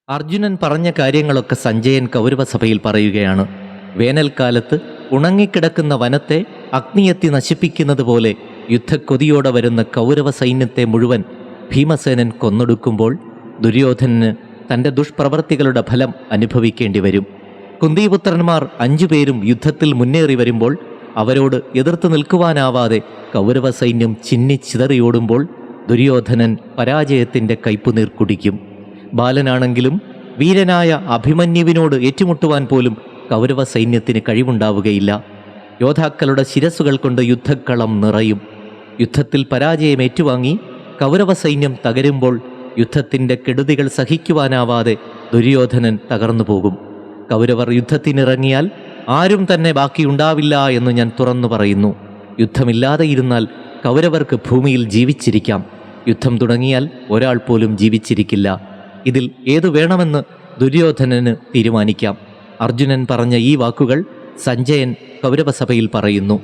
അർജുനൻ പറഞ്ഞ കാര്യങ്ങളൊക്കെ സഞ്ജയൻ കൗരവസഭയിൽ പറയുകയാണ്. വേനൽക്കാലത്ത് ഉണങ്ങിക്കിടക്കുന്ന വനത്തെ അഗ്നിയെത്തി നശിപ്പിക്കുന്നത് പോലെ യുദ്ധക്കൊതിയോടെ വരുന്ന കൗരവ സൈന്യത്തെ മുഴുവൻ ഭീമസേനൻ കൊന്നൊടുക്കുമ്പോൾ ദുര്യോധനന് തൻ്റെ ദുഷ്പ്രവർത്തികളുടെ ഫലം അനുഭവിക്കേണ്ടി വരും. കുന്തിപുത്രന്മാർ 5 പേരും യുദ്ധത്തിൽ മുന്നേറി വരുമ്പോൾ അവരോട് എതിർത്ത് നിൽക്കുവാനാവാതെ കൗരവ സൈന്യം ചിന്നിച്ചിതറിയോടുമ്പോൾ ദുര്യോധനൻ പരാജയത്തിൻ്റെ കയ്പുനീർ കുടിക്കും. ബാലനാണെങ്കിലും വീരനായ അഭിമന്യുവിനോട് ഏറ്റുമുട്ടുവാൻ പോലും കൗരവ സൈന്യത്തിന് കഴിവുണ്ടാവുകയില്ല. യോദ്ധാക്കളുടെ ശിരസ്സുകൾ കൊണ്ട് യുദ്ധക്കളം നിറയും. യുദ്ധത്തിൽ പരാജയം ഏറ്റുവാങ്ങി കൗരവ സൈന്യം തകരുമ്പോൾ യുദ്ധത്തിൻ്റെ കെടുതികൾ സഹിക്കുവാനാവാതെ ദുര്യോധനൻ തകർന്നു പോകും. കൗരവർ യുദ്ധത്തിനിറങ്ങിയാൽ ആരും തന്നെ ബാക്കിയുണ്ടാവില്ല എന്ന് ഞാൻ തുറന്നു പറയുന്നു. യുദ്ധമില്ലാതെ ഇരുന്നാൽ കൗരവർക്ക് ഭൂമിയിൽ ജീവിച്ചിരിക്കാം. യുദ്ധം തുടങ്ങിയാൽ ഒരാൾ പോലും ജീവിച്ചിരിക്കില്ല. ഇതിൽ ഏതു വേണമെന്ന് ദുര്യോധനന് തീരുമാനിക്കാം. അർജുനൻ പറഞ്ഞ ഈ വാക്കുകൾ സഞ്ജയൻ കൗരവസഭയിൽ പറയുന്നു.